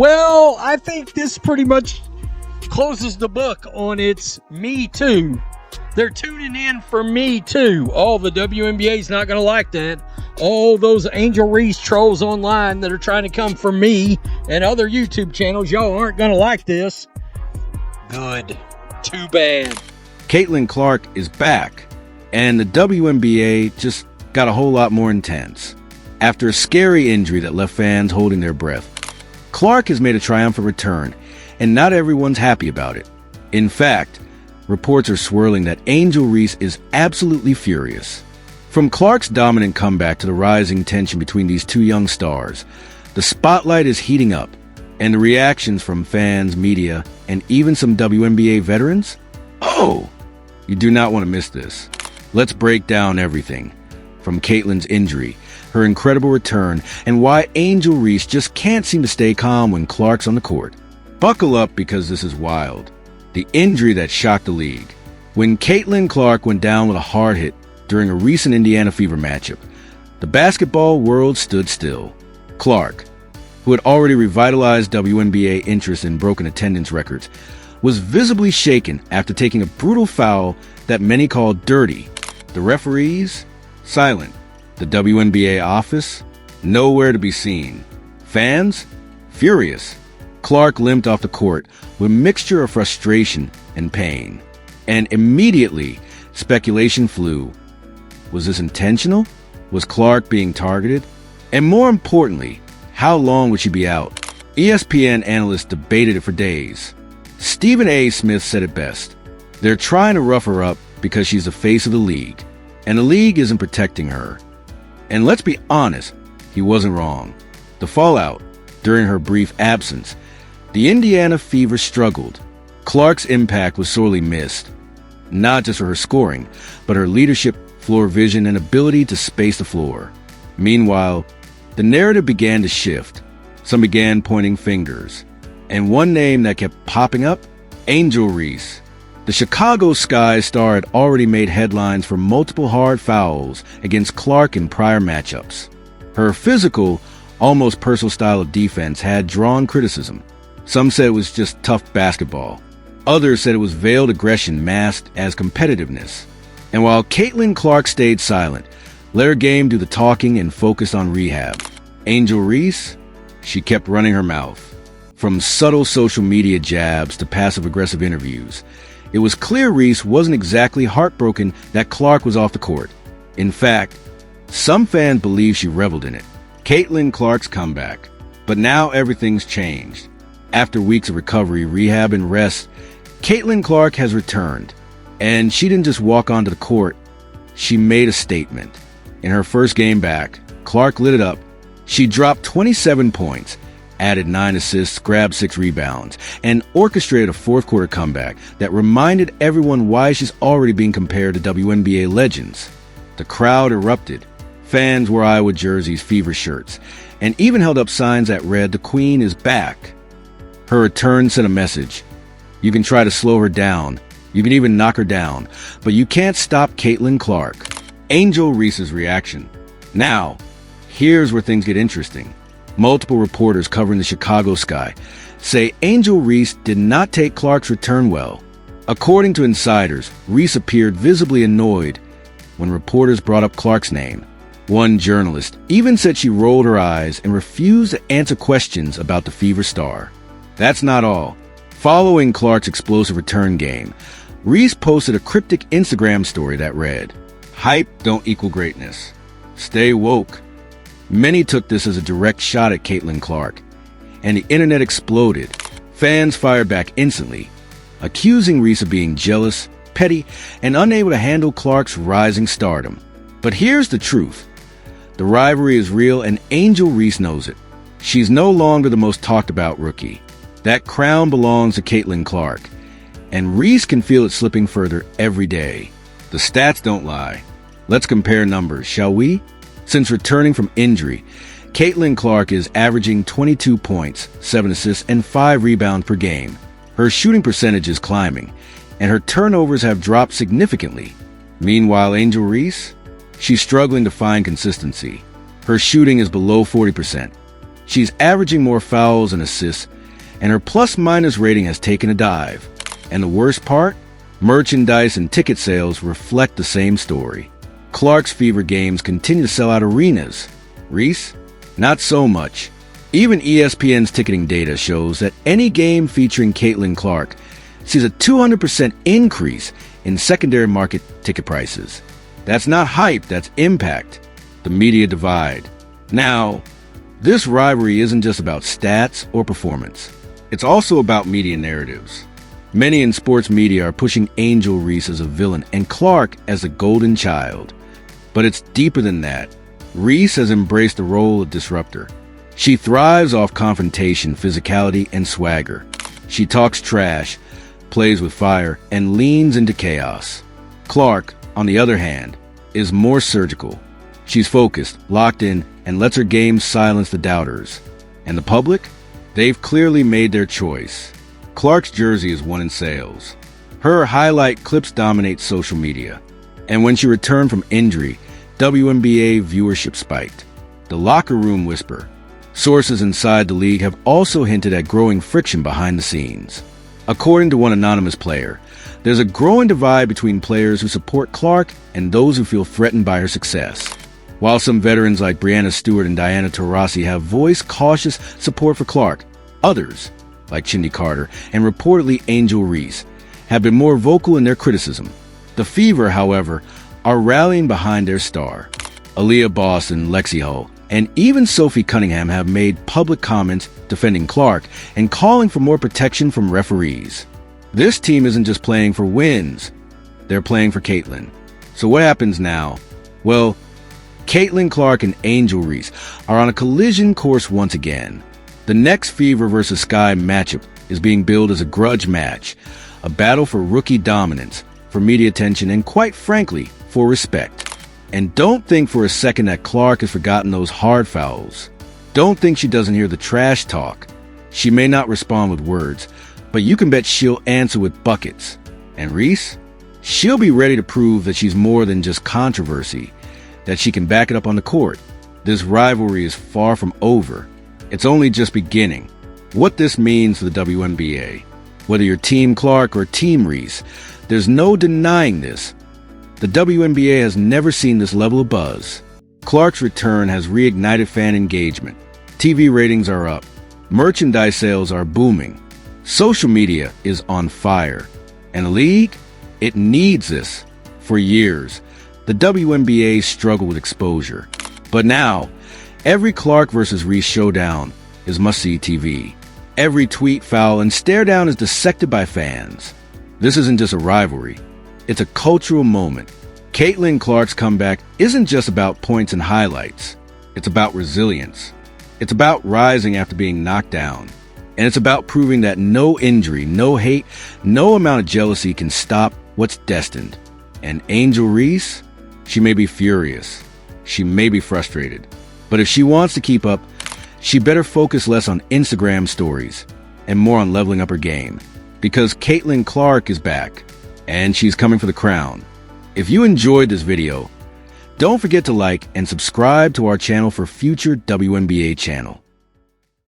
Well, I think this pretty much closes the book on its Me Too. They're tuning in for Me Too. Oh, the WNBA's not going to like that. All those Angel Reese trolls online that are trying to come for me and other YouTube channels, y'all aren't going to like this. Good. Too bad. Caitlin Clark is back, and the WNBA just got a whole lot more intense. After a scary injury that left fans holding their breath, Clark has made a triumphant return, and not everyone's happy about it. In fact, reports are swirling that Angel Reese is absolutely furious. From Clark's dominant comeback to the rising tension between these two young stars, the spotlight is heating up, and the reactions from fans, media, and even some WNBA veterans? Oh, you do not want to miss this. Let's break down everything, from Caitlin's injury, her incredible return, and why Angel Reese just can't seem to stay calm when Clark's on the court. Buckle up because this is wild. The injury that shocked the league. When Caitlin Clark went down with a hard hit during a recent Indiana Fever matchup, the basketball world stood still. Clark, who had already revitalized WNBA interest in broken attendance records, was visibly shaken after taking a brutal foul that many called dirty. The referees? Silent. The WNBA office? Nowhere to be seen. Fans? Furious. Clark limped off the court with a mixture of frustration and pain. And immediately, speculation flew. Was this intentional? Was Clark being targeted? And more importantly, how long would she be out? ESPN analysts debated it for days. Stephen A. Smith said it best. They're trying to rough her up because she's the face of the league, and the league isn't protecting her. And let's be honest, he wasn't wrong. The fallout during her brief absence, the Indiana Fever struggled. Clark's impact was sorely missed, not just for her scoring, but her leadership, floor vision, and ability to space the floor. Meanwhile, the narrative began to shift. Some began pointing fingers, and one name that kept popping up, Angel Reese. The Chicago Sky star had already made headlines for multiple hard fouls against Clark in prior matchups. Her physical, almost personal style of defense had drawn criticism. Some said it was just tough basketball. Others said it was veiled aggression masked as competitiveness. And while Caitlin Clark stayed silent, let her game do the talking and focused on rehab, Angel Reese, she kept running her mouth. From subtle social media jabs to passive-aggressive interviews, it was clear Reese wasn't exactly heartbroken that Clark was off the court. In fact, some fans believe she reveled in it. Caitlin Clark's comeback. But now everything's changed. After weeks of recovery, rehab, and rest, Caitlin Clark has returned. And she didn't just walk onto the court, she made a statement. In her first game back, Clark lit it up. She dropped 27 points, added 9 assists, grabbed 6 rebounds, and orchestrated a fourth-quarter comeback that reminded everyone why she's already being compared to WNBA legends. The crowd erupted. Fans wore Iowa jerseys, Fever shirts, and even held up signs that read, "The Queen is back." Her return sent a message. You can try to slow her down. You can even knock her down. But you can't stop Caitlin Clark. Angel Reese's reaction. Now, here's where things get interesting. Multiple reporters covering the Chicago Sky say Angel Reese did not take Clark's return well. According to insiders, Reese appeared visibly annoyed when reporters brought up Clark's name. One journalist even said she rolled her eyes and refused to answer questions about the Fever star. That's not all. Following Clark's explosive return game, Reese posted a cryptic Instagram story that read, "Hype don't equal greatness. Stay woke." Many took this as a direct shot at Caitlin Clark, and the internet exploded. Fans fired back instantly, accusing Reese of being jealous, petty, and unable to handle Clark's rising stardom. But here's the truth. The rivalry is real, and Angel Reese knows it. She's no longer the most talked about rookie. That crown belongs to Caitlin Clark, and Reese can feel it slipping further every day. The stats don't lie. Let's compare numbers, shall we? Since returning from injury, Caitlin Clark is averaging 22 points, 7 assists, and 5 rebounds per game. Her shooting percentage is climbing, and her turnovers have dropped significantly. Meanwhile, Angel Reese, she's struggling to find consistency. Her shooting is below 40%. She's averaging more fouls and assists, and her plus-minus rating has taken a dive. And the worst part? Merchandise and ticket sales reflect the same story. Clark's Fever games continue to sell out arenas. Reese? Not so much. Even ESPN's ticketing data shows that any game featuring Caitlin Clark sees a 200% increase in secondary market ticket prices. That's not hype, that's impact. The media divide. Now, this rivalry isn't just about stats or performance. It's also about media narratives. Many in sports media are pushing Angel Reese as a villain and Clark as a golden child. But it's deeper than that. Reese has embraced the role of disruptor. She thrives off confrontation, physicality, and swagger. She talks trash, plays with fire, and leans into chaos. Clark, on the other hand, is more surgical. She's focused, locked in, and lets her game silence the doubters. And the public? They've clearly made their choice. Clark's jersey is one in sales. Her highlight clips dominate social media. And when she returned from injury, WNBA viewership spiked. The locker room whisper. Sources inside the league have also hinted at growing friction behind the scenes. According to one anonymous player, there's a growing divide between players who support Clark and those who feel threatened by her success. While some veterans like Brianna Stewart and Diana Taurasi have voiced cautious support for Clark, others, like Chindy Carter and reportedly Angel Reese, have been more vocal in their criticism. The Fever, however, are rallying behind their star. Aaliyah Boss and Lexi Hull, and even Sophie Cunningham have made public comments defending Clark and calling for more protection from referees. This team isn't just playing for wins, they're playing for Caitlin. So what happens now? Well, Caitlin Clark and Angel Reese are on a collision course once again. The next Fever vs. Sky matchup is being billed as a grudge match, a battle for rookie dominance, for media attention, and quite frankly, for respect. And don't think for a second that Clark has forgotten those hard fouls. Don't think she doesn't hear the trash talk. She may not respond with words, but you can bet she'll answer with buckets. And Reese? She'll be ready to prove that she's more than just controversy, that she can back it up on the court. This rivalry is far from over. It's only just beginning. What this means for the WNBA, whether you're Team Clark or Team Reese, there's no denying this. The WNBA has never seen this level of buzz. Clark's return has reignited fan engagement. TV ratings are up. Merchandise sales are booming. Social media is on fire. And the league? It needs this. For years, the WNBA struggled with exposure. But now, every Clark versus Reese showdown is must-see TV. Every tweet, foul, and stare-down is dissected by fans. This isn't just a rivalry. It's a cultural moment. Caitlin Clark's comeback isn't just about points and highlights. It's about resilience. It's about rising after being knocked down. And it's about proving that no injury, no hate, no amount of jealousy can stop what's destined. And Angel Reese? She may be furious. She may be frustrated. But if she wants to keep up, she better focus less on Instagram stories and more on leveling up her game. Because Caitlin Clark is back, and she's coming for the crown. If you enjoyed this video, don't forget to like and subscribe to our channel for future WNBA channel.